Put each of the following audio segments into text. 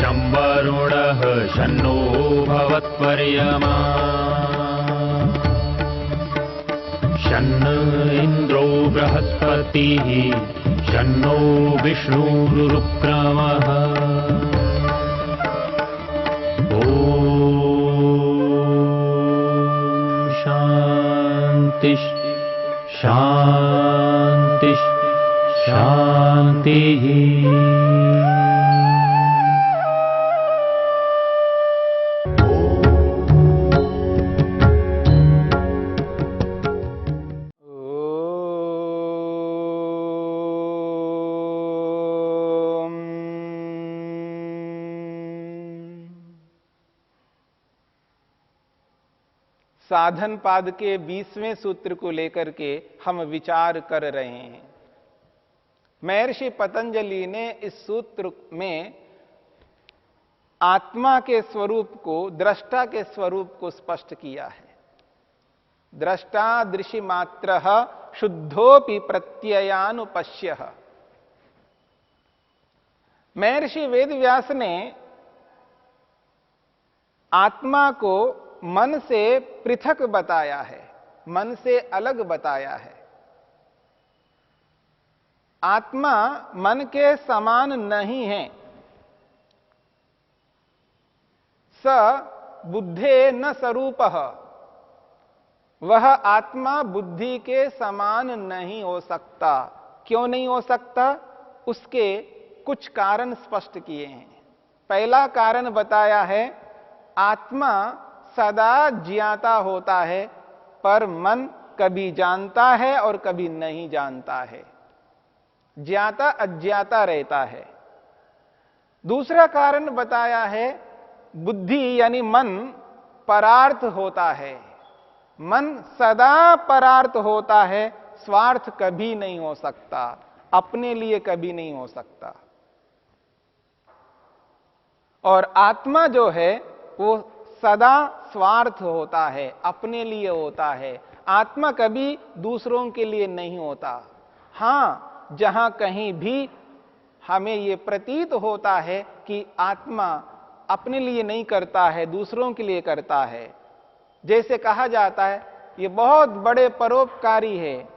शं वरुणः शन्नो भवत्पर्यमा शन्न इन्द्रो बृहस्पतिः शन्नो विष्णुरुक्रमः ॐ शान्ति शान्ति शान्तिः। साधन पाद के 20वें सूत्र को लेकर के हम विचार कर रहे हैं। महर्षि पतंजलि ने इस सूत्र में आत्मा के स्वरूप को, दृष्टा के स्वरूप को स्पष्ट किया है। दृष्टा दृशि मात्र शुद्धोपि प्रत्ययानुपश्य। महर्षि वेदव्यास ने आत्मा को मन से पृथक बताया है, मन से अलग बताया है। आत्मा मन के समान नहीं है। स बुद्धे न स्वरूपः, वह आत्मा बुद्धि के समान नहीं हो सकता। क्यों नहीं हो सकता? उसके कुछ कारण स्पष्ट किए हैं। पहला कारण बताया है, आत्मा सदा ज्ञाता होता है, पर मन कभी जानता है और कभी नहीं जानता है। ज्ञाता अज्ञाता रहता है। दूसरा कारण बताया है, बुद्धि यानी मन परार्थ होता है। मन सदा परार्थ होता है, स्वार्थ कभी नहीं हो सकता, अपने लिए कभी नहीं हो सकता। और आत्मा जो है वो सदा स्वार्थ होता है, अपने लिए होता है। आत्मा कभी दूसरों के लिए नहीं होता। हां, जहां कहीं भी हमें यह प्रतीत होता है कि आत्मा अपने लिए नहीं करता है, दूसरों के लिए करता है। जैसे कहा जाता है, ये बहुत बड़े परोपकारी है,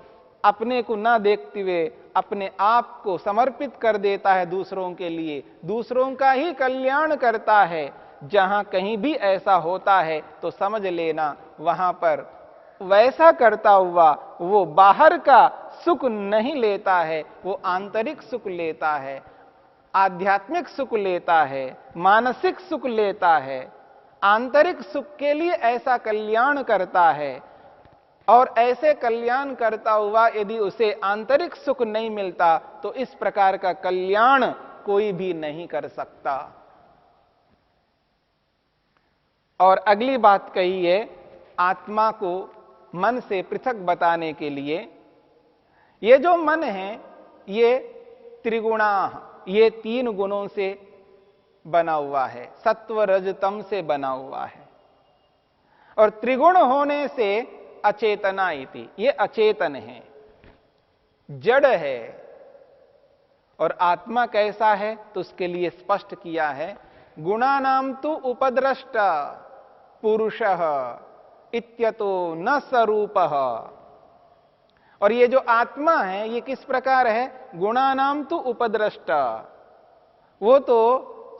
अपने को ना देखते हुए अपने आप को समर्पित कर देता है दूसरों के लिए, दूसरों का ही कल्याण करता है। जहां कहीं भी ऐसा होता है तो समझ लेना वहां पर वैसा करता हुआ वो बाहर का सुख नहीं लेता है, वो आंतरिक सुख लेता है, आध्यात्मिक सुख लेता है, मानसिक सुख लेता है। आंतरिक सुख के लिए ऐसा कल्याण करता है। और ऐसे कल्याण करता हुआ यदि उसे आंतरिक सुख नहीं मिलता तो इस प्रकार का कल्याण कोई भी नहीं कर सकता। और अगली बात कही है, आत्मा को मन से पृथक बताने के लिए, ये जो मन है ये त्रिगुणा, ये 3 गुणों से बना हुआ है, सत्व रज तम से बना हुआ है। और त्रिगुण होने से अचेतना इति, ये अचेतन है, जड़ है। और आत्मा कैसा है तो उसके लिए स्पष्ट किया है, गुणानाम तु उपद्रष्टा पुरुषः इत्यतो न स्वरूपः। और ये जो आत्मा है ये किस प्रकार है? गुणानाम तु उपद्रष्टा, वो तो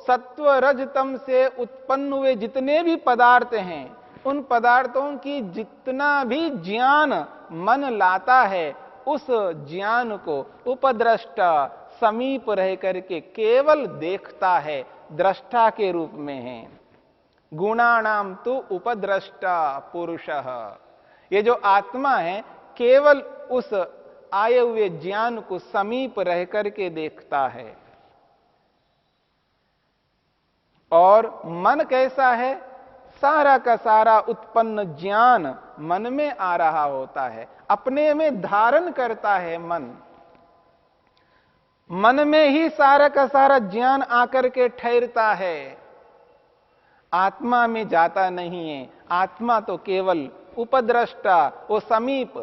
सत्व रज तम से उत्पन्न हुए जितने भी पदार्थ हैं, उन पदार्थों की जितना भी ज्ञान मन लाता है, उस ज्ञान को उपद्रष्टा समीप रह करके केवल देखता है, दृष्टा के रूप में है। गुणानाम तो उपद्रष्टा पुरुषः, ये जो आत्मा है केवल उस आए हुए ज्ञान को समीप रह करके देखता है। और मन कैसा है? सारा का सारा उत्पन्न ज्ञान मन में आ रहा होता है, अपने में धारण करता है मन। मन में ही सारा का सारा ज्ञान आकर के ठहरता है, आत्मा में जाता नहीं है। आत्मा तो केवल उपद्रष्टा, वो समीप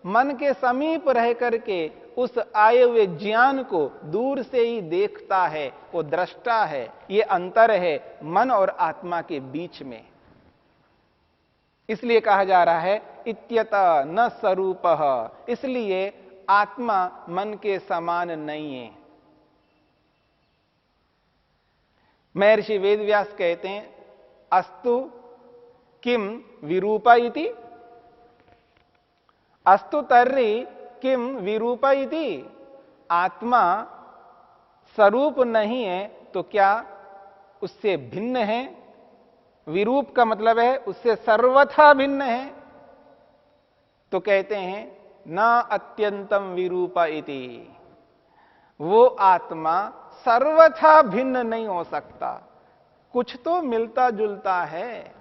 मन के समीप रह करके उस आए हुए ज्ञान को दूर से ही देखता है, वो दृष्टा है। ये अंतर है मन और आत्मा के बीच में। इसलिए कहा जा रहा है इत्यत न स्वरूपः, इसलिए आत्मा मन के समान नहीं है। महर्षि वेदव्यास कहते हैं अस्तु किम विरूपा इति, अस्तु तर्हि किम विरूपा इति। आत्मा स्वरूप नहीं है तो क्या उससे भिन्न है? विरूप का मतलब है उससे सर्वथा भिन्न है। तो कहते हैं न अत्यंतम विरूपा इति, वो आत्मा सर्वथा भिन्न नहीं हो सकता, कुछ तो मिलता जुलता है,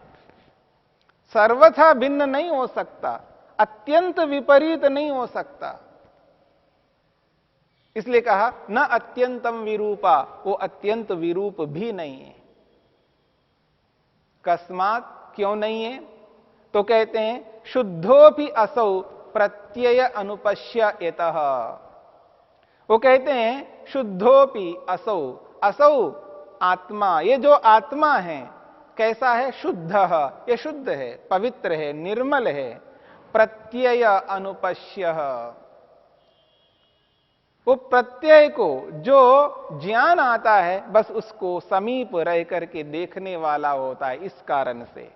सर्वथा भिन्न नहीं हो सकता, अत्यंत विपरीत नहीं हो सकता। इसलिए कहा न अत्यंतम विरूपा, वो अत्यंत विरूप भी नहीं है। कस्मात, क्यों नहीं है? तो कहते हैं शुद्धोपि असौ प्रत्यय अनुपश्यतः। वो कहते हैं शुद्धोपि असौ, असौ आत्मा, ये जो आत्मा है कैसा है? शुद्ध, ये शुद्ध है, पवित्र है, निर्मल है। प्रत्यय अनुपश्य, वो प्रत्यय को जो ज्ञान आता है बस उसको समीप रह करके देखने वाला होता है, इस कारण से।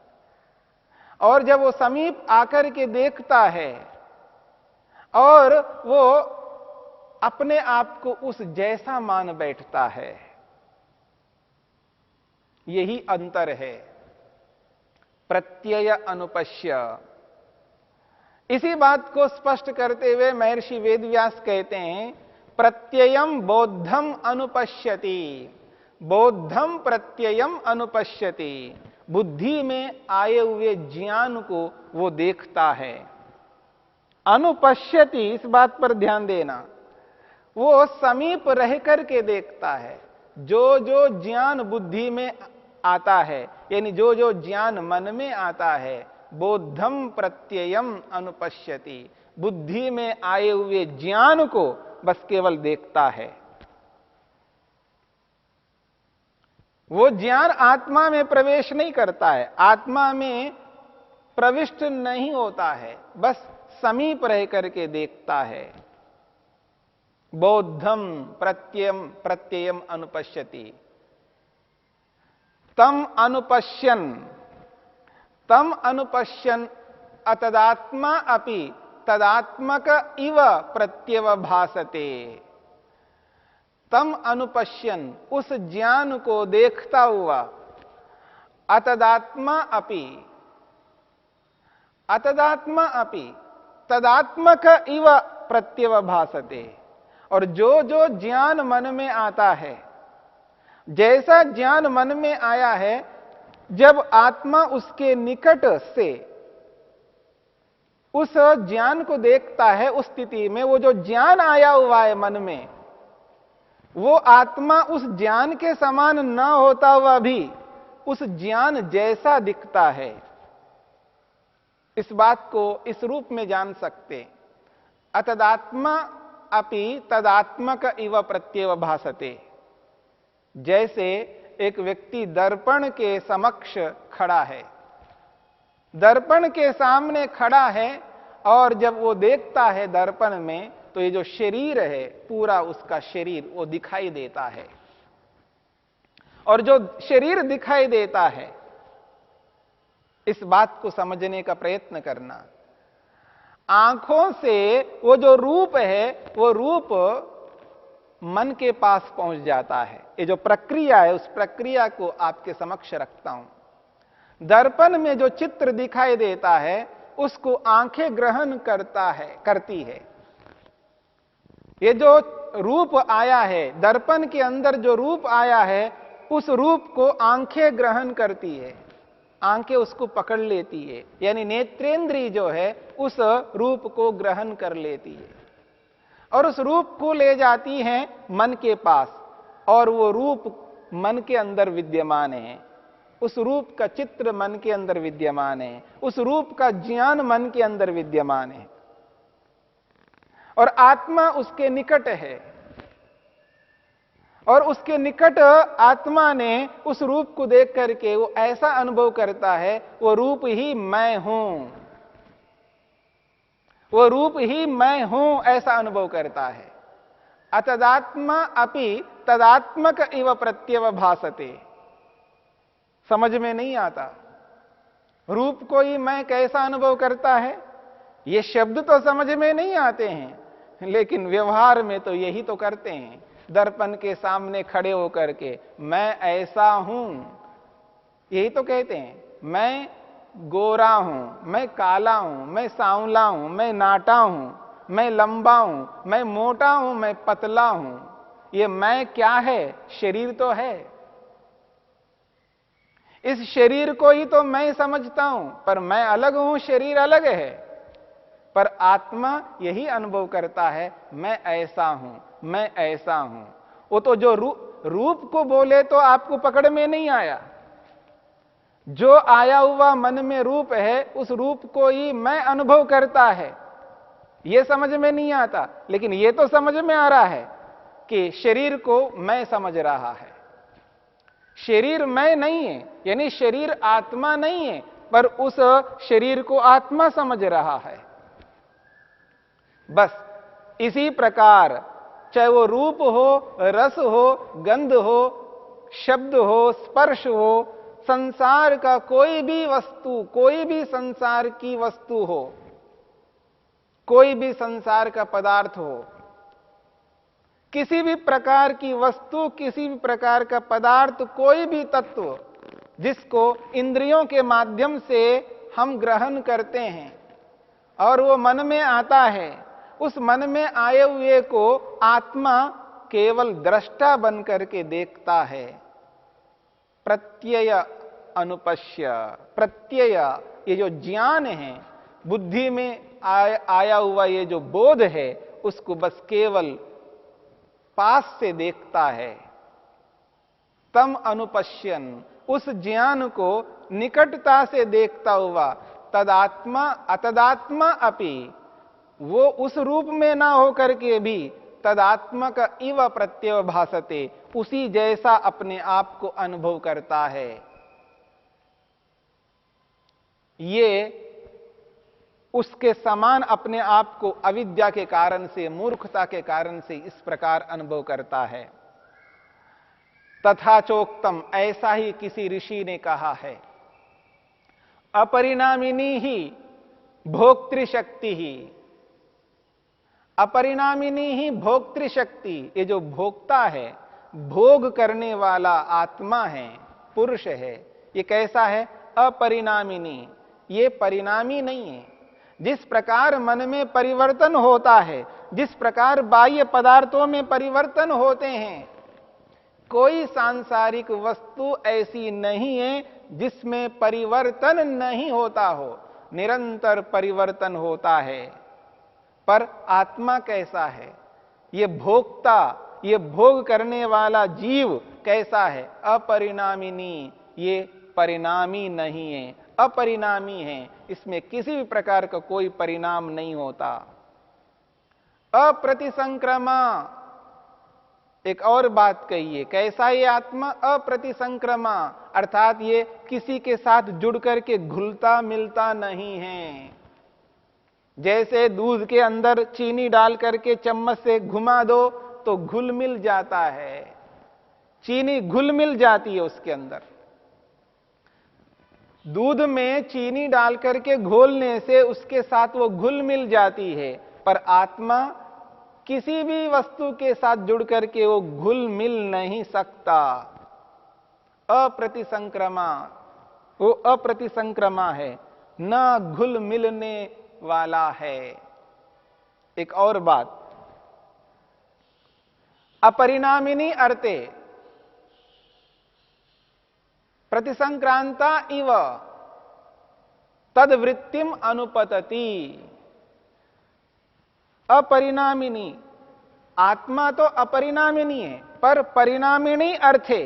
और जब वो समीप आकर के देखता है और वो अपने आप को उस जैसा मान बैठता है, यही अंतर है। प्रत्यय अनुपश्य। इसी बात को स्पष्ट करते हुए महर्षि वेदव्यास कहते हैं प्रत्ययम बोद्धम अनुपश्यति, बोद्धम प्रत्ययम अनुपश्यति। बुद्धि में आए हुए ज्ञान को वो देखता है। अनुपश्यति, इस बात पर ध्यान देना, वो समीप रह करके देखता है। जो जो ज्ञान बुद्धि में आता है, यानी जो जो ज्ञान मन में आता है, बोद्धम प्रत्ययम अनुपश्यति, बुद्धि में आए हुए ज्ञान को बस केवल देखता है। वो ज्ञान आत्मा में प्रवेश नहीं करता है, आत्मा में प्रविष्ट नहीं होता है, बस समीप रह करके देखता है। बोद्धम प्रत्ययम प्रत्ययम अनुपश्यति। तम अनुपश्यन अतदात्मा अपि तदात्मक इव प्रत्यवभासते। तम अनुपश्यन, उस ज्ञान को देखता हुआ, अतदात्मा अपि, अतदात्मा अपि तदात्मक इव प्रत्यवभासते। और जो जो ज्ञान मन में आता है, जैसा ज्ञान मन में आया है, जब आत्मा उसके निकट से उस ज्ञान को देखता है, उस स्थिति में वो जो ज्ञान आया हुआ है मन में, वो आत्मा उस ज्ञान के समान न होता हुआ भी उस ज्ञान जैसा दिखता है। इस बात को इस रूप में जान सकते, अतदात्मा अपि तदात्मक इव प्रत्यवभासते। जैसे एक व्यक्ति दर्पण के समक्ष खड़ा है, दर्पण के सामने खड़ा है, और जब वो देखता है दर्पण में, तो ये जो शरीर है, पूरा उसका शरीर वो दिखाई देता है। और जो शरीर दिखाई देता है, इस बात को समझने का प्रयत्न करना। आंखों से वो जो रूप है, वो रूप मन के पास पहुंच जाता है। ये जो प्रक्रिया है, उस प्रक्रिया को आपके समक्ष रखता हूं। दर्पण में जो चित्र दिखाई देता है, उसको आंखें ग्रहण करती है। ये जो रूप आया है, दर्पण के अंदर जो रूप आया है, उस रूप को आंखें ग्रहण करती है, आंखें उसको पकड़ लेती है, यानी नेत्रेंद्रिय जो है उस रूप को ग्रहण कर लेती है और उस रूप को ले जाती है मन के पास, और वो रूप मन के अंदर विद्यमान है। उस रूप का चित्र मन के अंदर विद्यमान है, उस रूप का ज्ञान मन के अंदर विद्यमान है। और आत्मा उसके निकट है, और उसके निकट आत्मा ने उस रूप को देख करके वो ऐसा अनुभव करता है, वो रूप ही मैं हूं, वो रूप ही मैं हूं, ऐसा अनुभव करता है। अतदात्मा अपि तदात्मक इव प्रत्यवभासते। समझ में नहीं आता, रूप को ही मैं कैसा अनुभव करता है। ये शब्द तो समझ में नहीं आते हैं, लेकिन व्यवहार में तो यही तो करते हैं। दर्पण के सामने खड़े होकर के मैं ऐसा हूं, यही तो कहते हैं। मैं गोरा हूं, मैं काला हूं, मैं सांवला हूं, मैं नाटा हूं, मैं लंबा हूं, मैं मोटा हूं, मैं पतला हूं। ये मैं क्या है? शरीर तो है। इस शरीर को ही तो मैं समझता हूं, पर मैं अलग हूं, शरीर अलग है। पर आत्मा यही अनुभव करता है, मैं ऐसा हूं, मैं ऐसा हूं। वो तो जो रूप को बोले तो आपको पकड़ में नहीं आया। जो आया हुआ मन में रूप है, उस रूप को ही मैं अनुभव करता है, यह समझ में नहीं आता। लेकिन यह तो समझ में आ रहा है कि शरीर को मैं समझ रहा है। शरीर मैं नहीं है, यानी शरीर आत्मा नहीं है, पर उस शरीर को आत्मा समझ रहा है। बस इसी प्रकार चाहे वो रूप हो, रस हो, गंध हो, शब्द हो, स्पर्श हो, संसार का कोई भी वस्तु, कोई भी संसार की वस्तु हो, कोई भी संसार का पदार्थ हो, किसी भी प्रकार की वस्तु, किसी भी प्रकार का पदार्थ, कोई भी तत्व जिसको इंद्रियों के माध्यम से हम ग्रहण करते हैं और वो मन में आता है, उस मन में आए हुए को आत्मा केवल दृष्टा बन करके देखता है। प्रत्यय अनुपश्य, प्रत्यय ये जो ज्ञान है, बुद्धि में आया हुआ ये जो बोध है, उसको बस केवल पास से देखता है। तम अनुपश्यन, उस ज्ञान को निकटता से देखता हुआ, तदात्मा अतदात्मा अपि, वो उस रूप में ना होकर के भी तदात्मक इव प्रत्यवभासते, उसी जैसा अपने आप को अनुभव करता है। ये उसके समान अपने आप को अविद्या के कारण से, मूर्खता के कारण से इस प्रकार अनुभव करता है। तथा चोक्तम, ऐसा ही किसी ऋषि ने कहा है। अपरिणामिनी ही भोक्तृशक्ति ही, अपरिणामिनी ही भोक्तृशक्ति, ये जो भोक्ता है, भोग करने वाला आत्मा है, पुरुष है, ये कैसा है? अपरिणामिनी, ये परिणामी नहीं है। जिस प्रकार मन में परिवर्तन होता है, जिस प्रकार बाह्य पदार्थों में परिवर्तन होते हैं, कोई सांसारिक वस्तु ऐसी नहीं है जिसमें परिवर्तन नहीं होता हो, निरंतर परिवर्तन होता है। पर आत्मा कैसा है? ये भोक्ता, ये भोग करने वाला जीव कैसा है? अपरिणामिनी, ये परिणामी नहीं है, अपरिणामी है। इसमें किसी भी प्रकार का कोई परिणाम नहीं होता। अप्रतिसंक्रमा, एक और बात कहिए, कैसा ये आत्मा? अप्रतिसंक्रमा, अर्थात ये किसी के साथ जुड़ करके घुलता मिलता नहीं है। जैसे दूध के अंदर चीनी डाल करके चम्मच से घुमा दो तो घुल मिल जाता है, चीनी घुल मिल जाती है उसके अंदर। दूध में चीनी डाल करके घोलने से उसके साथ वो घुल मिल जाती है, पर आत्मा किसी भी वस्तु के साथ जुड़ करके वो घुल मिल नहीं सकता। अप्रतिसंक्रमा, वो अप्रतिसंक्रमा है, न घुल मिलने वाला है। एक और बात, अपरिणामिनी अर्थे प्रतिसंक्रांता इव तद्वृत्तिम अनुपतति। अपरिणामिनी, आत्मा तो अपरिणामिनी है, पर परिणामिनी अर्थे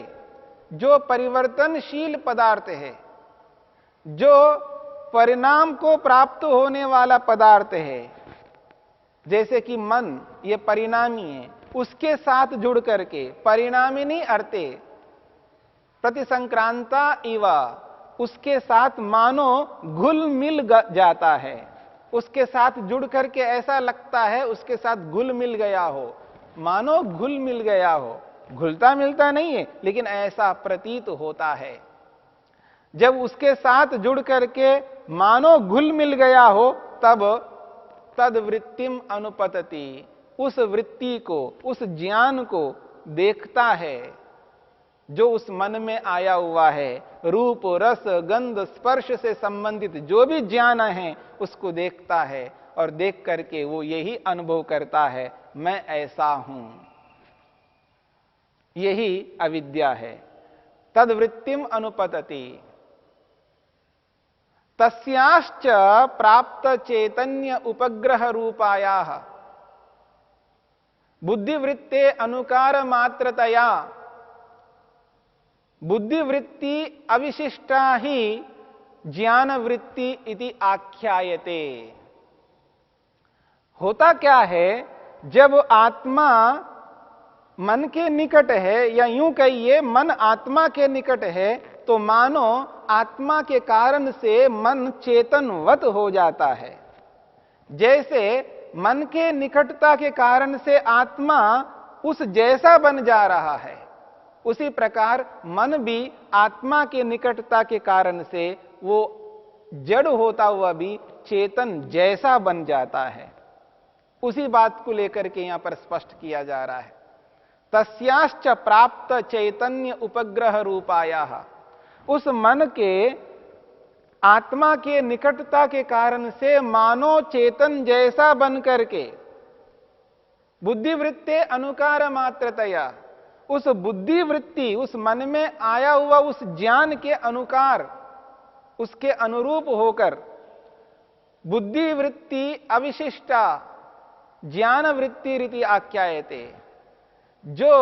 जो परिवर्तनशील पदार्थ है, जो परिणाम को प्राप्त होने वाला पदार्थ है, जैसे कि मन ये परिणामी है, उसके साथ जुड़ करके परिणामिनी अर्थे प्रतिसंक्रांता इवा, उसके साथ मानो घुल मिल जाता है, उसके साथ जुड़ करके ऐसा लगता है उसके साथ घुल मिल गया हो, मानो घुल मिल गया हो। घुलता मिलता नहीं है लेकिन ऐसा प्रतीत होता है। जब उसके साथ जुड़ करके मानो घुल मिल गया हो तब तद वृत्तिम अनुपतति, उस वृत्ति को, उस ज्ञान को देखता है जो उस मन में आया हुआ है। रूप रस गंध स्पर्श से संबंधित जो भी ज्ञान है उसको देखता है और देख करके वो यही अनुभव करता है, मैं ऐसा हूं। यही अविद्या है। तद्वृत्तिम अनुपतति तस्याश्च प्राप्त चैतन्य उपग्रह रूपायाः बुद्धिवृत्ते अनुकार मात्रतया, बुद्धिवृत्ति अविशिष्टा ही ज्ञान वृत्ति इति आख्यायते। होता क्या है, जब आत्मा मन के निकट है, या यूं कहिए मन आत्मा के निकट है, तो मानो आत्मा के कारण से मन चेतनवत हो जाता है। जैसे मन के निकटता के कारण से आत्मा उस जैसा बन जा रहा है, उसी प्रकार मन भी आत्मा के निकटता के कारण से वो जड़ होता हुआ भी चेतन जैसा बन जाता है। उसी बात को लेकर के यहां पर स्पष्ट किया जा रहा है। तस्याश्च प्राप्त चैतन्य उपग्रह रूपायाः, उस मन के आत्मा के निकटता के कारण से मानो चेतन जैसा बन करके बुद्धिवृत्ते अनुकार मात्रतया, उस बुद्धिवृत्ति, उस मन में आया हुआ उस ज्ञान के अनुकार, उसके अनुरूप होकर बुद्धिवृत्ति अविशिष्टा ज्ञान वृत्ति रीति आख्यायते, जो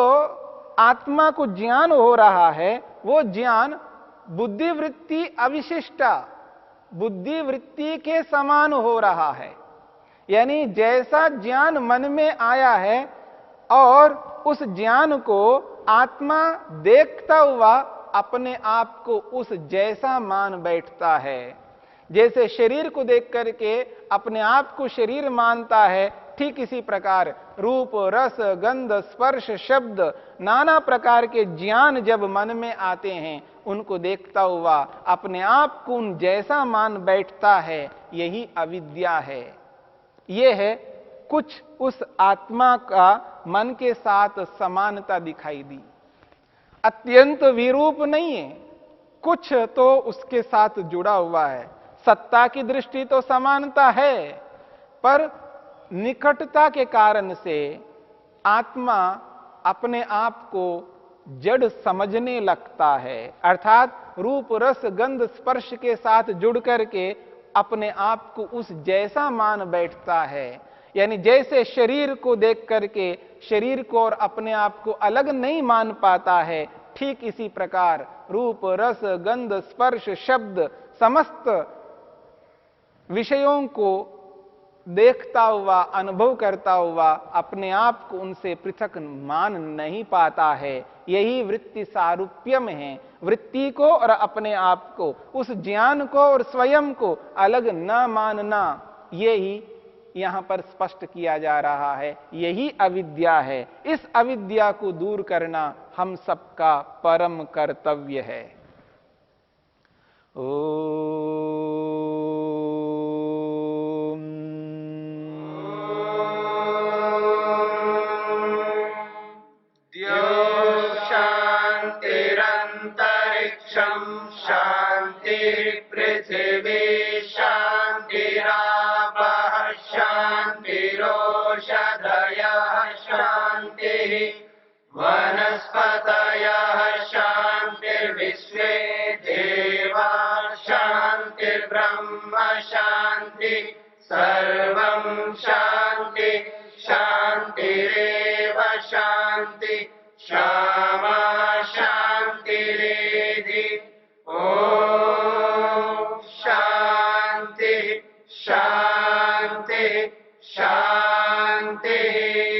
आत्मा को ज्ञान हो रहा है वो ज्ञान बुद्धिवृत्ति अविशिष्टा, बुद्धिवृत्ति के समान हो रहा है। यानी जैसा ज्ञान मन में आया है और उस ज्ञान को आत्मा देखता हुआ अपने आप को उस जैसा मान बैठता है। जैसे शरीर को देख करके अपने आप को शरीर मानता है, ठीक इसी प्रकार रूप रस गंध स्पर्श शब्द नाना प्रकार के ज्ञान जब मन में आते हैं, उनको देखता हुआ अपने आप को उन जैसा मान बैठता है। यही अविद्या है। यह है कुछ उस आत्मा का मन के साथ समानता दिखाई दी, अत्यंत विरूप नहीं है, कुछ तो उसके साथ जुड़ा हुआ है। सत्ता की दृष्टि तो समानता है, पर निकटता के कारण से आत्मा अपने आप को जड़ समझने लगता है, अर्थात रूप रस गंध स्पर्श के साथ जुड़ करके अपने आप को उस जैसा मान बैठता है। यानी जैसे शरीर को देख करके शरीर को और अपने आप को अलग नहीं मान पाता है, ठीक इसी प्रकार रूप रस गंध स्पर्श शब्द समस्त विषयों को देखता हुआ अनुभव करता हुआ अपने आप को उनसे पृथक मान नहीं पाता है। यही वृत्ति सारूप्यम है। वृत्ति को और अपने आप को, उस ज्ञान को और स्वयं को अलग न मानना, यही यहां पर स्पष्ट किया जा रहा है। यही अविद्या है। इस अविद्या को दूर करना हम सबका परम कर्तव्य है। शांति पृथ्वी शांतिरापः शांतिरोषधयः शांतिः वनस्पतयः शांतिर्विश्वे देवा शांतिर्ब्रह्म शांति सर्वं शांति शांतिरेव शांति क्षमा शांतिरेधि। ओम शांति शांति शांति। शान्तिः